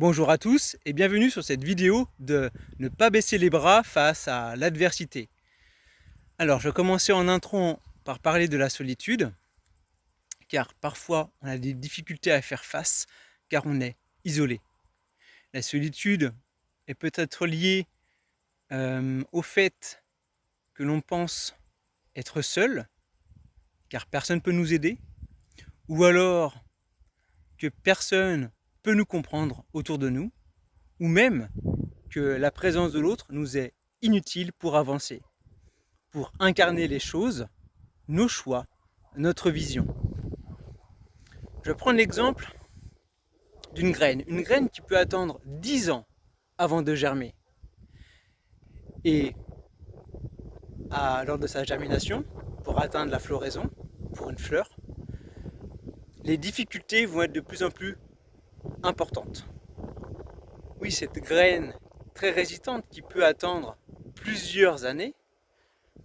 Bonjour à tous et bienvenue sur cette vidéo de ne pas baisser les bras face à l'adversité. Alors je commençais en intro par parler de la solitude, car parfois on a des difficultés à faire face, car on est isolé. La solitude est peut-être liée au fait que l'on pense être seul, car personne ne peut nous aider, ou alors que personne peut nous comprendre autour de nous, ou même que la présence de l'autre nous est inutile pour avancer, pour incarner les choses, nos choix, notre vision. Je prends l'exemple d'une graine qui peut attendre 10 ans avant de germer. Et lors de sa germination, pour atteindre la floraison, pour une fleur, les difficultés vont être de plus en plus importantes. Oui, cette graine très résistante qui peut attendre plusieurs années,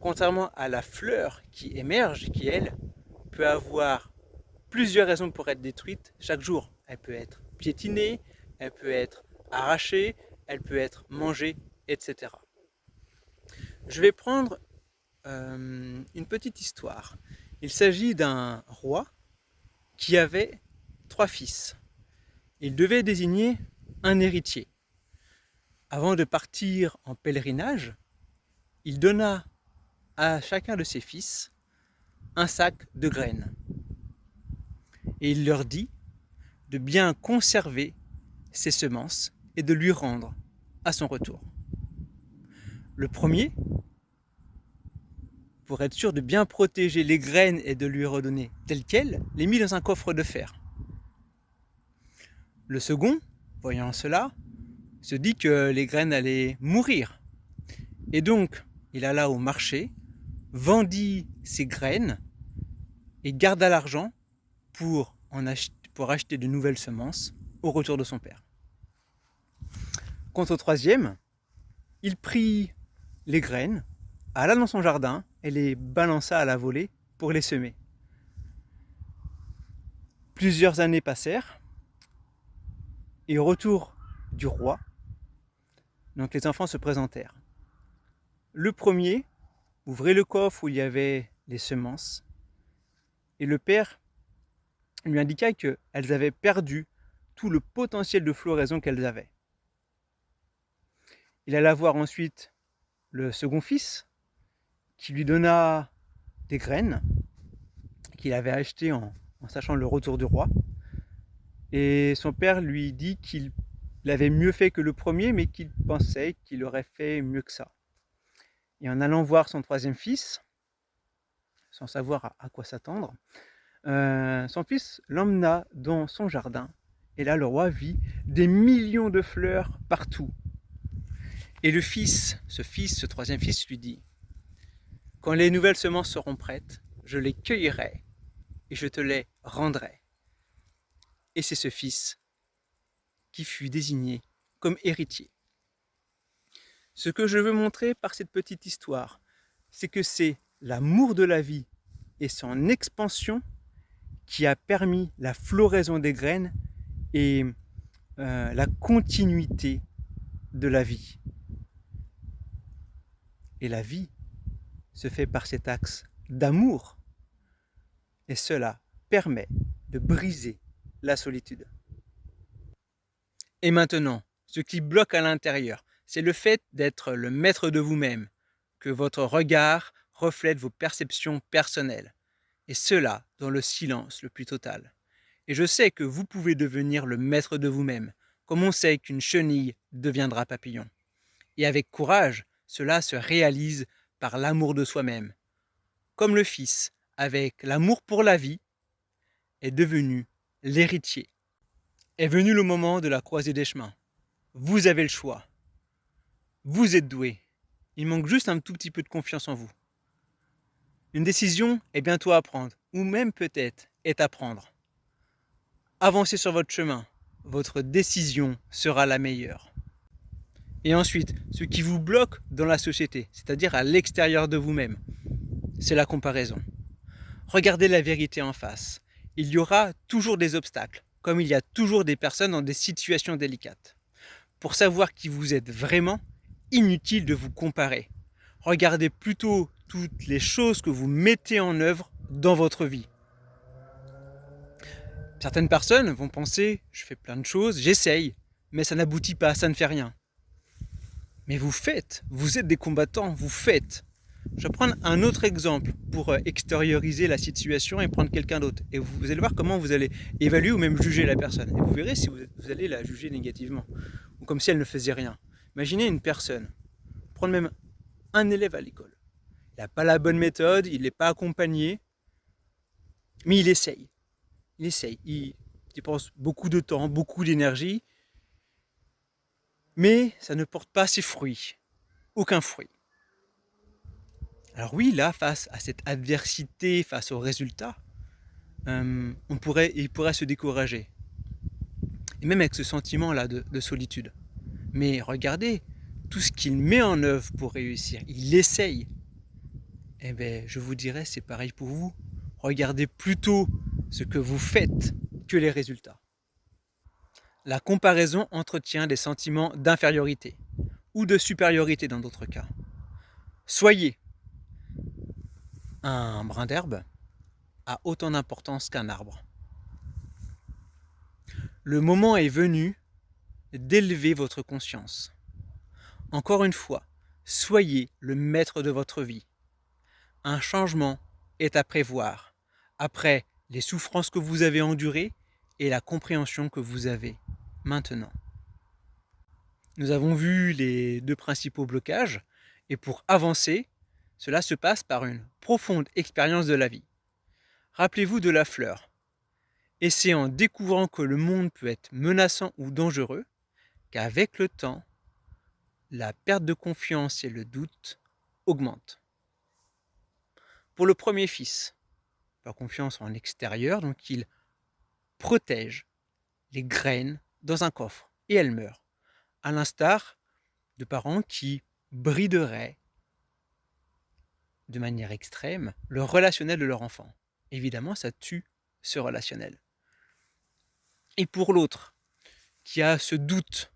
contrairement à la fleur qui émerge, qui elle peut avoir plusieurs raisons pour être détruite chaque jour. Elle peut être piétinée, elle peut être arrachée, elle peut être mangée, etc. Je vais prendre une petite histoire. Il s'agit d'un roi qui avait 3 fils. Il devait désigner un héritier. Avant de partir en pèlerinage, il donna à chacun de ses fils un sac de graines. Et il leur dit de bien conserver ses semences et de lui rendre à son retour. Le premier, pour être sûr de bien protéger les graines et de lui redonner telles quelles, les mit dans un coffre de fer. Le second, voyant cela, se dit que les graines allaient mourir. Et donc, il alla au marché, vendit ses graines et garda l'argent pour acheter de nouvelles semences au retour de son père. Quant au troisième, il prit les graines, alla dans son jardin et les balança à la volée pour les semer. Plusieurs années passèrent et au retour du roi, donc les enfants se présentèrent. Le premier ouvrit le coffre où il y avait les semences et le père lui indiqua qu'elles avaient perdu tout le potentiel de floraison qu'elles avaient. Il alla voir ensuite le second fils qui lui donna des graines qu'il avait achetées en sachant le retour du roi. Et son père lui dit qu'il avait mieux fait que le premier, mais qu'il pensait qu'il aurait fait mieux que ça. Et en allant voir son troisième fils, sans savoir à quoi s'attendre, son fils l'emmena dans son jardin. Et là, le roi vit des millions de fleurs partout. Et ce troisième fils lui dit: quand les nouvelles semences seront prêtes, je les cueillerai et je te les rendrai. Et c'est ce fils qui fut désigné comme héritier. Ce que je veux montrer par cette petite histoire, c'est que c'est l'amour de la vie et son expansion qui a permis la floraison des graines et la continuité de la vie. Et la vie se fait par cet axe d'amour, et cela permet de briser la solitude. Et maintenant, ce qui bloque à l'intérieur, c'est le fait d'être le maître de vous-même, que votre regard reflète vos perceptions personnelles, et cela dans le silence le plus total. Et je sais que vous pouvez devenir le maître de vous-même, comme on sait qu'une chenille deviendra papillon. Et avec courage, cela se réalise par l'amour de soi-même. Comme le fils, avec l'amour pour la vie, est devenu l'héritier. Est venu le moment de la croisée des chemins. Vous avez le choix. Vous êtes doué. Il manque juste un tout petit peu de confiance en vous. Une décision est bientôt à prendre, ou même peut-être est à prendre. Avancez sur votre chemin. Votre décision sera la meilleure. Et ensuite, ce qui vous bloque dans la société, c'est-à-dire à l'extérieur de vous-même, c'est la comparaison. Regardez la vérité en face. Il y aura toujours des obstacles, comme il y a toujours des personnes dans des situations délicates. Pour savoir qui vous êtes vraiment, inutile de vous comparer. Regardez plutôt toutes les choses que vous mettez en œuvre dans votre vie. Certaines personnes vont penser, je fais plein de choses, j'essaye, mais ça n'aboutit pas, ça ne fait rien. Mais vous faites, vous êtes des combattants, vous faites. Je vais prendre un autre exemple pour extérioriser la situation et prendre quelqu'un d'autre. Et vous allez voir comment vous allez évaluer ou même juger la personne. Et vous verrez si vous allez la juger négativement, ou comme si elle ne faisait rien. Imaginez une personne, prendre même un élève à l'école. Il n'a pas la bonne méthode, il n'est pas accompagné, mais il essaye. Il dépense beaucoup de temps, beaucoup d'énergie, mais ça ne porte pas ses fruits. Aucun fruit. Alors oui, là, face à cette adversité, face au résultat, il pourrait se décourager. Et même avec ce sentiment-là de solitude. Mais regardez, tout ce qu'il met en œuvre pour réussir, il essaye. Eh bien, je vous dirais, c'est pareil pour vous. Regardez plutôt ce que vous faites que les résultats. La comparaison entretient des sentiments d'infériorité ou de supériorité dans d'autres cas. Soyez un brin d'herbe a autant d'importance qu'un arbre. Le moment est venu d'élever votre conscience. Encore une fois, soyez le maître de votre vie. Un changement est à prévoir après les souffrances que vous avez endurées et la compréhension que vous avez maintenant. Nous avons vu les deux principaux blocages et pour avancer, cela se passe par une profonde expérience de la vie. Rappelez-vous de la fleur. Et c'est en découvrant que le monde peut être menaçant ou dangereux qu'avec le temps, la perte de confiance et le doute augmentent. Pour le premier fils, pas confiance en l'extérieur, donc il protège les graines dans un coffre et elles meurent, à l'instar de parents qui brideraient de manière extrême le relationnel de leur enfant. Évidemment, ça tue ce relationnel. Et pour l'autre, qui a ce doute,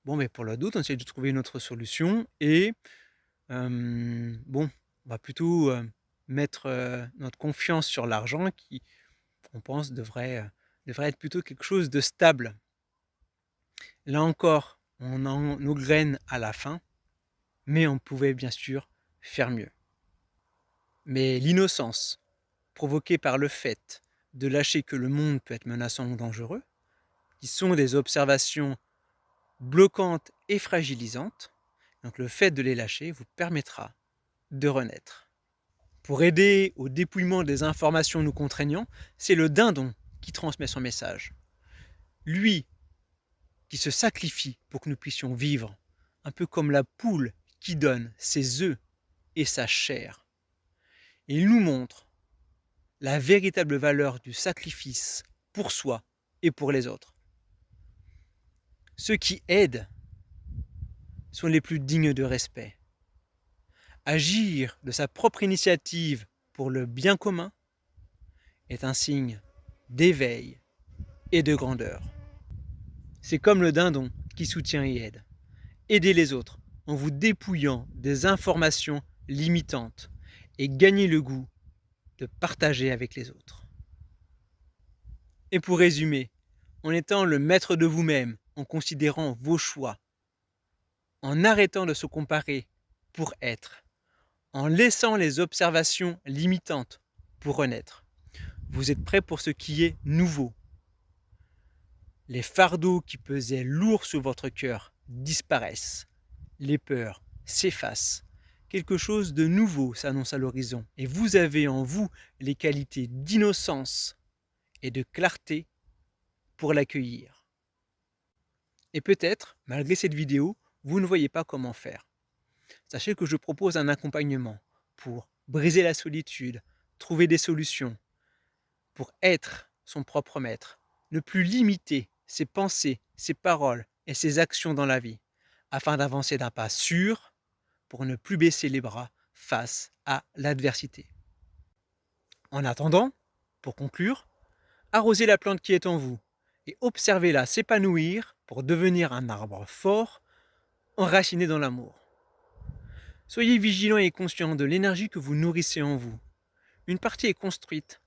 bon, mais pour le doute, on essaie de trouver une autre solution et on va plutôt mettre notre confiance sur l'argent qui, on pense, devrait être plutôt quelque chose de stable. Là encore, on a nos graines à la fin, mais on pouvait bien sûr faire mieux. Mais l'innocence provoquée par le fait de lâcher que le monde peut être menaçant ou dangereux, qui sont des observations bloquantes et fragilisantes, donc le fait de les lâcher vous permettra de renaître. Pour aider au dépouillement des informations nous contraignant, c'est le dindon qui transmet son message. Lui qui se sacrifie pour que nous puissions vivre, un peu comme la poule qui donne ses œufs et sa chair. Et il nous montre la véritable valeur du sacrifice pour soi et pour les autres. Ceux qui aident sont les plus dignes de respect. Agir de sa propre initiative pour le bien commun est un signe d'éveil et de grandeur. C'est comme le dindon qui soutient et aide. Aidez les autres en vous dépouillant des informations limitantes et gagnez le goût de partager avec les autres. Et pour résumer, en étant le maître de vous-même, en considérant vos choix, en arrêtant de se comparer pour être, en laissant les observations limitantes pour renaître, vous êtes prêt pour ce qui est nouveau. Les fardeaux qui pesaient lourds sur votre cœur disparaissent, les peurs s'effacent, quelque chose de nouveau s'annonce à l'horizon et vous avez en vous les qualités d'innocence et de clarté pour l'accueillir. Et peut-être, malgré cette vidéo, vous ne voyez pas comment faire. Sachez que je propose un accompagnement pour briser la solitude, trouver des solutions, pour être son propre maître, ne plus limiter ses pensées, ses paroles et ses actions dans la vie, afin d'avancer d'un pas sûr pour ne plus baisser les bras face à l'adversité. En attendant, pour conclure, arrosez la plante qui est en vous, et observez-la s'épanouir pour devenir un arbre fort, enraciné dans l'amour. Soyez vigilant et conscient de l'énergie que vous nourrissez en vous. Une partie est construite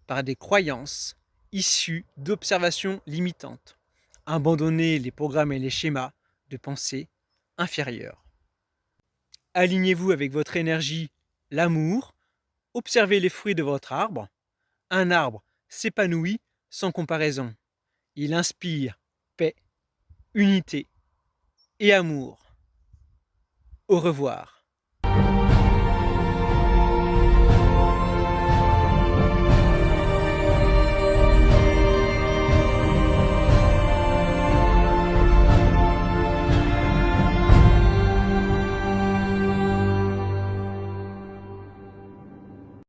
par des croyances issues d'observations limitantes. Abandonnez les programmes et les schémas de pensée inférieurs. Alignez-vous avec votre énergie, l'amour. Observez les fruits de votre arbre. Un arbre s'épanouit sans comparaison. Il inspire paix, unité et amour. Au revoir.